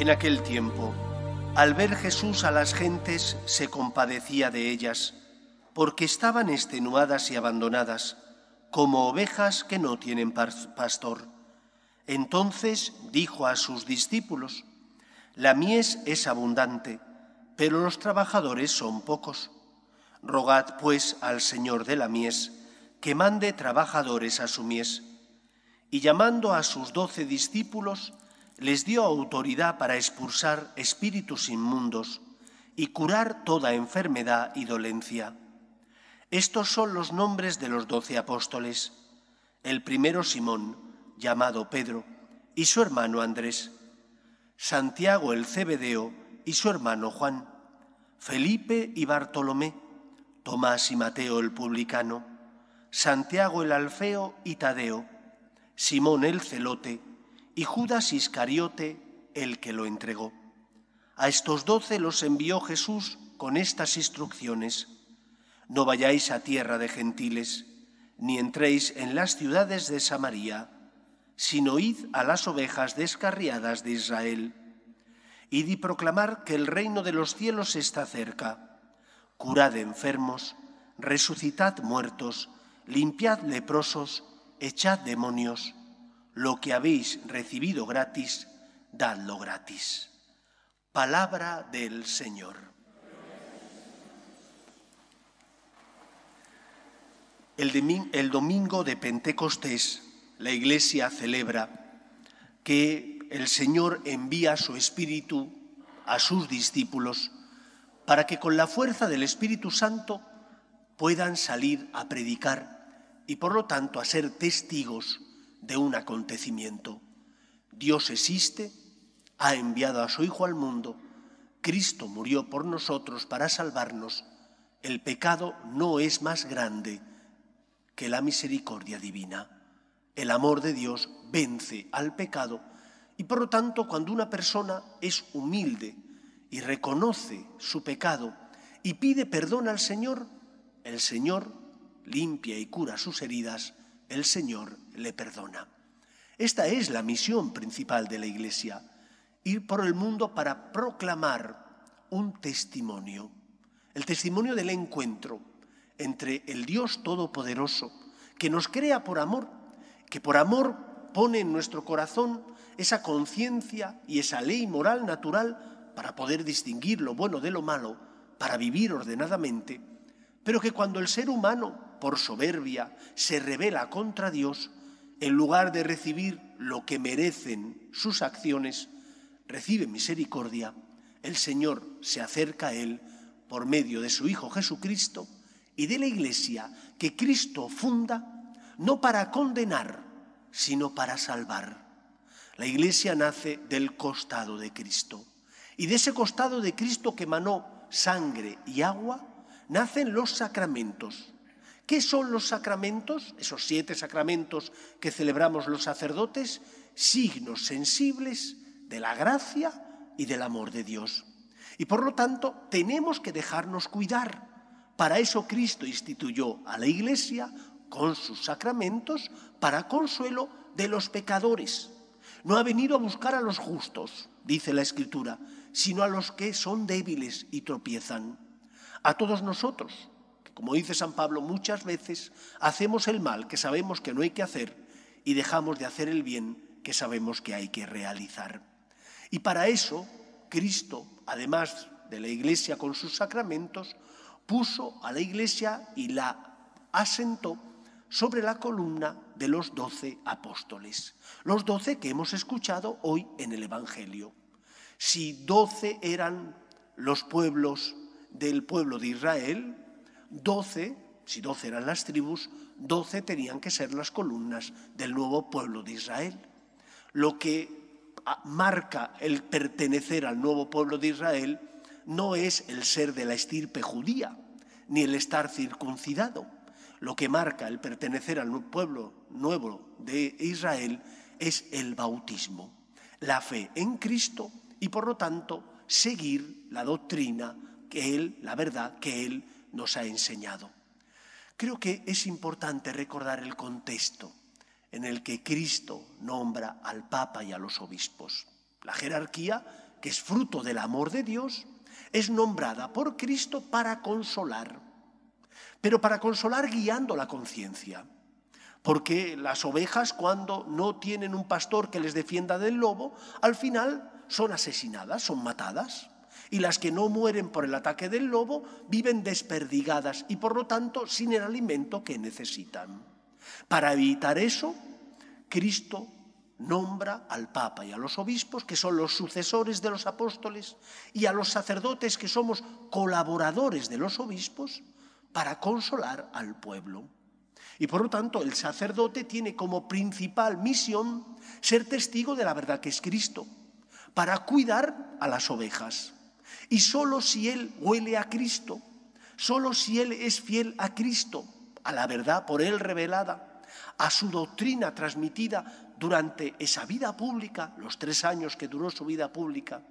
En aquel tiempo, al ver Jesús a las gentes, se compadecía de ellas, porque estaban extenuadas y abandonadas, como ovejas que no tienen pastor. Entonces dijo a sus discípulos: la mies es abundante, pero los trabajadores son pocos. Rogad, pues, al Señor de la mies, que mande trabajadores a su mies. Y llamando a sus 12 discípulos, les dio autoridad para expulsar espíritus inmundos y curar toda enfermedad y dolencia. Estos son los nombres de los 12 apóstoles. El primero, Simón, llamado Pedro, y su hermano Andrés. Santiago el Cebedeo y su hermano Juan. Felipe y Bartolomé. Tomás y Mateo el publicano. Santiago el Alfeo y Tadeo. Simón el celote y Judas Iscariote, el que lo entregó. A estos 12 los envió Jesús con estas instrucciones: no vayáis a tierra de gentiles, ni entréis en las ciudades de Samaria, sino id a las ovejas descarriadas de Israel. Id y proclamad que el reino de los cielos está cerca. Curad enfermos, resucitad muertos, limpiad leprosos, echad demonios. Lo que habéis recibido gratis, dadlo gratis. Palabra del Señor. El domingo de Pentecostés, la Iglesia celebra que el Señor envía su Espíritu a sus discípulos para que con la fuerza del Espíritu Santo puedan salir a predicar y por lo tanto a ser testigos de un acontecimiento. Dios existe, ha enviado a su Hijo al mundo, Cristo murió por nosotros para salvarnos. El pecado no es más grande que la misericordia divina. El amor de Dios vence al pecado y por lo tanto cuando una persona es humilde y reconoce su pecado y pide perdón al Señor, el Señor limpia y cura sus heridas, el Señor le perdona. Esta es la misión principal de la Iglesia, ir por el mundo para proclamar un testimonio, el testimonio del encuentro entre el Dios Todopoderoso, que nos crea por amor, que por amor pone en nuestro corazón esa conciencia y esa ley moral natural para poder distinguir lo bueno de lo malo, para vivir ordenadamente, pero que cuando el ser humano, por soberbia, se rebela contra Dios, en lugar de recibir lo que merecen sus acciones, recibe misericordia. El Señor se acerca a él por medio de su Hijo Jesucristo y de la Iglesia que Cristo funda, no para condenar, sino para salvar. La Iglesia nace del costado de Cristo. Y de ese costado de Cristo que emanó sangre y agua, nacen los sacramentos. ¿Qué son los sacramentos? Esos 7 sacramentos que celebramos los sacerdotes, signos sensibles de la gracia y del amor de Dios. Y por lo tanto tenemos que dejarnos cuidar. Para eso Cristo instituyó a la Iglesia con sus sacramentos para consuelo de los pecadores. No ha venido a buscar a los justos, dice la Escritura, sino a los que son débiles y tropiezan. A todos nosotros, que como dice San Pablo, muchas veces hacemos el mal que sabemos que no hay que hacer y dejamos de hacer el bien que sabemos que hay que realizar. Y para eso, Cristo, además de la Iglesia con sus sacramentos, puso a la Iglesia y la asentó sobre la columna de los 12 apóstoles, los 12 que hemos escuchado hoy en el Evangelio. Si 12 eran los pueblos del pueblo de Israel, 12, si 12 eran las tribus, 12 tenían que ser las columnas del nuevo pueblo de Israel. Lo que marca el pertenecer al nuevo pueblo de Israel no es el ser de la estirpe judía, ni el estar circuncidado. Lo que marca el pertenecer al pueblo nuevo de Israel es el bautismo, la fe en Cristo y por lo tanto seguir la doctrina que Él, la verdad que Él nos ha enseñado. Creo que es importante recordar el contexto en el que Cristo nombra al Papa y a los obispos. La jerarquía que es fruto del amor de Dios, es nombrada por Cristo para consolar, pero para consolar guiando la conciencia. Porque las ovejas, cuando no tienen un pastor que les defienda del lobo, al final son asesinadas, son matadas. Y las que no mueren por el ataque del lobo viven desperdigadas y por lo tanto sin el alimento que necesitan. Para evitar eso, Cristo nombra al Papa y a los obispos, que son los sucesores de los apóstoles, y a los sacerdotes, que somos colaboradores de los obispos, para consolar al pueblo. Y por lo tanto el sacerdote tiene como principal misión ser testigo de la verdad que es Cristo, para cuidar a las ovejas. Y solo si él huele a Cristo, solo si él es fiel a Cristo, a la verdad por él revelada, a su doctrina transmitida durante esa vida pública, los 3 años que duró su vida pública,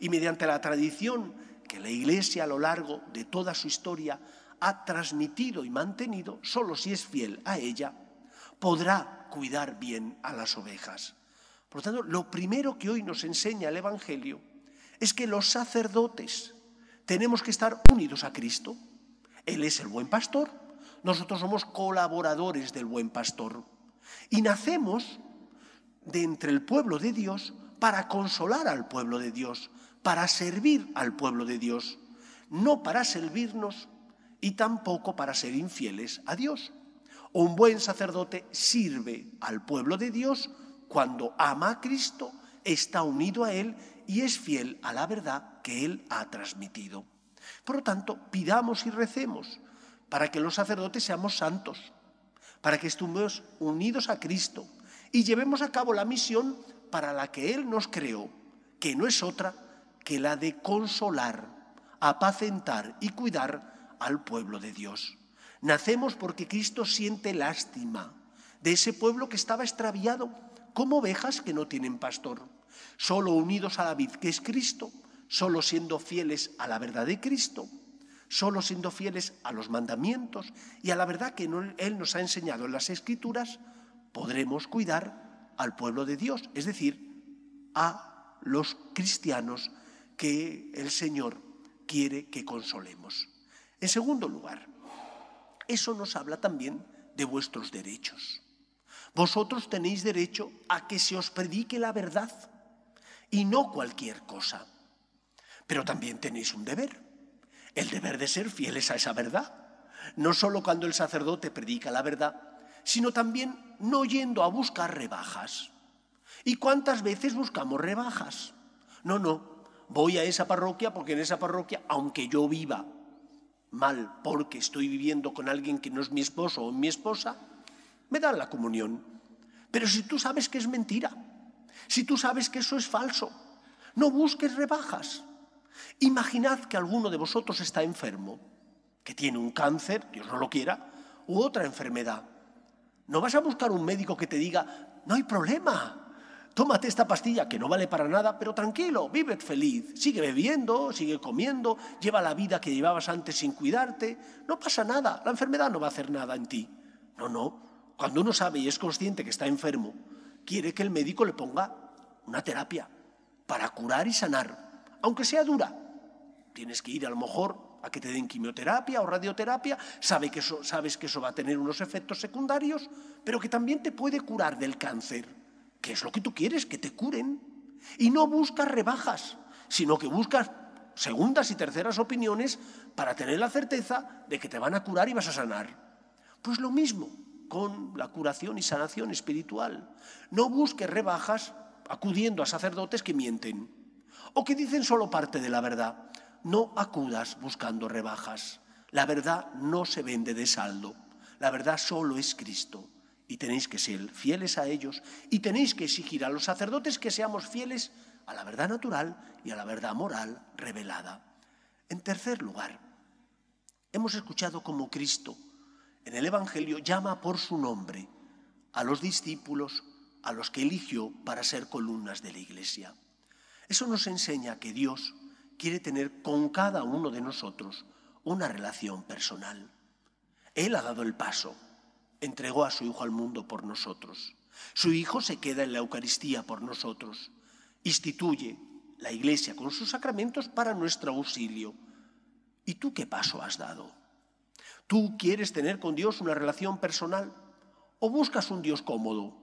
y mediante la tradición que la Iglesia a lo largo de toda su historia ha transmitido y mantenido, solo si es fiel a ella, podrá cuidar bien a las ovejas. Por lo tanto, lo primero que hoy nos enseña el Evangelio es que los sacerdotes tenemos que estar unidos a Cristo. Él es el buen pastor, nosotros somos colaboradores del buen pastor. Y nacemos de entre el pueblo de Dios para consolar al pueblo de Dios, para servir al pueblo de Dios, no para servirnos y tampoco para ser infieles a Dios. Un buen sacerdote sirve al pueblo de Dios cuando ama a Cristo, está unido a Él y es fiel a la verdad que Él ha transmitido. Por lo tanto, pidamos y recemos para que los sacerdotes seamos santos, para que estemos unidos a Cristo y llevemos a cabo la misión para la que Él nos creó, que no es otra que la de consolar, apacentar y cuidar al pueblo de Dios. Nacemos porque Cristo siente lástima de ese pueblo que estaba extraviado, como ovejas que no tienen pastor. Solo unidos a la vid que es Cristo, solo siendo fieles a la verdad de Cristo, solo siendo fieles a los mandamientos y a la verdad que Él nos ha enseñado en las Escrituras, podremos cuidar al pueblo de Dios, es decir, a los cristianos que el Señor quiere que consolemos. En segundo lugar, eso nos habla también de vuestros derechos. Vosotros tenéis derecho a que se os predique la verdad y no cualquier cosa. Pero también tenéis un deber, el deber de ser fieles a esa verdad. No solo cuando el sacerdote predica la verdad, sino también no yendo a buscar rebajas. ¿Y cuántas veces buscamos rebajas? No, voy a esa parroquia porque en esa parroquia, aunque yo viva mal porque estoy viviendo con alguien que no es mi esposo o mi esposa, me dan la comunión. Pero si tú sabes que es mentira, si tú sabes que eso es falso, no busques rebajas. Imaginad que alguno de vosotros está enfermo, que tiene un cáncer, Dios no lo quiera, u otra enfermedad. No vas a buscar un médico que te diga, no hay problema, tómate esta pastilla que no vale para nada, pero tranquilo, vive feliz, sigue bebiendo, sigue comiendo, lleva la vida que llevabas antes sin cuidarte, no pasa nada, la enfermedad no va a hacer nada en ti. No, cuando uno sabe y es consciente que está enfermo, quiere que el médico le ponga una terapia para curar y sanar, aunque sea dura. Tienes que ir a lo mejor a que te den quimioterapia o radioterapia, sabes que eso va a tener unos efectos secundarios, pero que también te puede curar del cáncer. ¿Qué es lo que tú quieres? Que te curen. Y no buscas rebajas, sino que buscas segundas y terceras opiniones para tener la certeza de que te van a curar y vas a sanar. Pues lo mismo con la curación y sanación espiritual. No busques rebajas acudiendo a sacerdotes que mienten o que dicen solo parte de la verdad. No acudas buscando rebajas. La verdad no se vende de saldo. La verdad solo es Cristo. Y tenéis que ser fieles a ellos y tenéis que exigir a los sacerdotes que seamos fieles a la verdad natural y a la verdad moral revelada. En tercer lugar, hemos escuchado cómo Cristo en el Evangelio llama por su nombre a los discípulos a los que eligió para ser columnas de la Iglesia. Eso nos enseña que Dios quiere tener con cada uno de nosotros una relación personal. Él ha dado el paso. Entregó a su Hijo al mundo por nosotros. Su Hijo se queda en la Eucaristía por nosotros. Instituye la Iglesia con sus sacramentos para nuestro auxilio. ¿Y tú qué paso has dado? ¿Tú quieres tener con Dios una relación personal o buscas un Dios cómodo,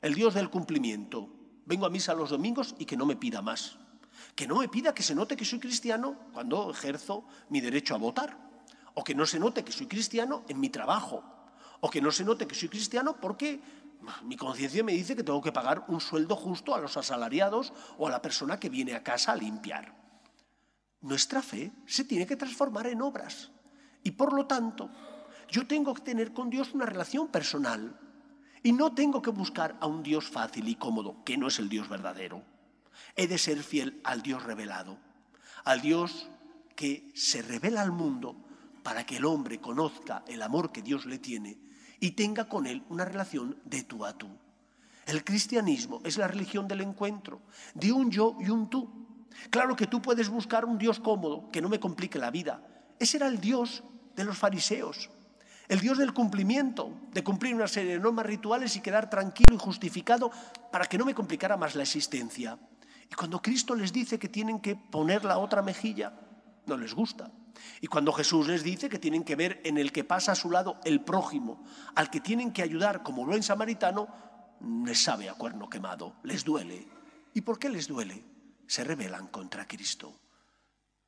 el Dios del cumplimiento? Vengo a misa los domingos y que no me pida más. Que no me pida que se note que soy cristiano cuando ejerzo mi derecho a votar. O que no se note que soy cristiano en mi trabajo. O que no se note que soy cristiano porque mi conciencia me dice que tengo que pagar un sueldo justo a los asalariados o a la persona que viene a casa a limpiar. Nuestra fe se tiene que transformar en obras. Y por lo tanto, yo tengo que tener con Dios una relación personal. Y no tengo que buscar a un Dios fácil y cómodo, que no es el Dios verdadero. He de ser fiel al Dios revelado, al Dios que se revela al mundo para que el hombre conozca el amor que Dios le tiene y tenga con él una relación de tú a tú. El cristianismo es la religión del encuentro, de un yo y un tú. Claro que tú puedes buscar un Dios cómodo, que no me complique la vida. Ese era el Dios de los fariseos. El Dios del cumplimiento, de cumplir una serie de normas rituales y quedar tranquilo y justificado para que no me complicara más la existencia. Y cuando Cristo les dice que tienen que poner la otra mejilla, no les gusta. Y cuando Jesús les dice que tienen que ver en el que pasa a su lado el prójimo, al que tienen que ayudar como buen samaritano, les sabe a cuerno quemado, les duele. ¿Y por qué les duele? Se rebelan contra Cristo.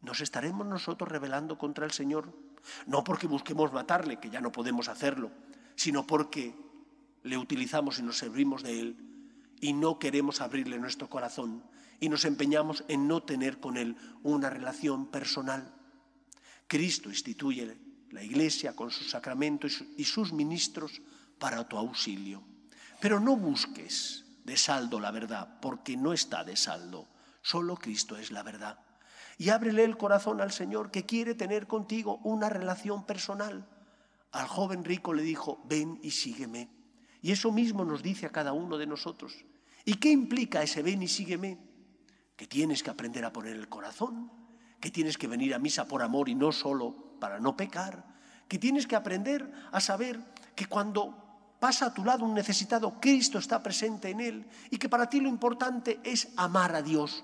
¿Nos estaremos nosotros rebelando contra el Señor? No porque busquemos matarle, que ya no podemos hacerlo, sino porque le utilizamos y nos servimos de él y no queremos abrirle nuestro corazón y nos empeñamos en no tener con él una relación personal. Cristo instituye la Iglesia con sus sacramentos y sus ministros para tu auxilio. Pero no busques de saldo la verdad, porque no está de saldo. Solo Cristo es la verdad. Y ábrele el corazón al Señor, que quiere tener contigo una relación personal. Al joven rico le dijo, ven y sígueme. Y eso mismo nos dice a cada uno de nosotros. ¿Y qué implica ese ven y sígueme? Que tienes que aprender a poner el corazón, que tienes que venir a misa por amor y no solo para no pecar, que tienes que aprender a saber que cuando pasa a tu lado un necesitado, Cristo está presente en él y que para ti lo importante es amar a Dios.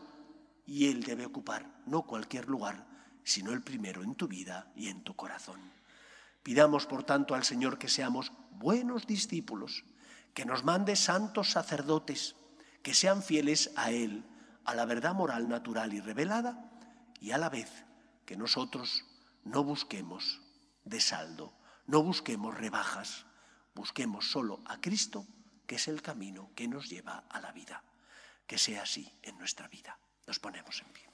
Y Él debe ocupar no cualquier lugar, sino el primero en tu vida y en tu corazón. Pidamos, por tanto, al Señor que seamos buenos discípulos, que nos mande santos sacerdotes, que sean fieles a Él, a la verdad moral natural y revelada, y a la vez que nosotros no busquemos de saldo, no busquemos rebajas, busquemos solo a Cristo, que es el camino que nos lleva a la vida. Que sea así en nuestra vida. Nos ponemos en pie.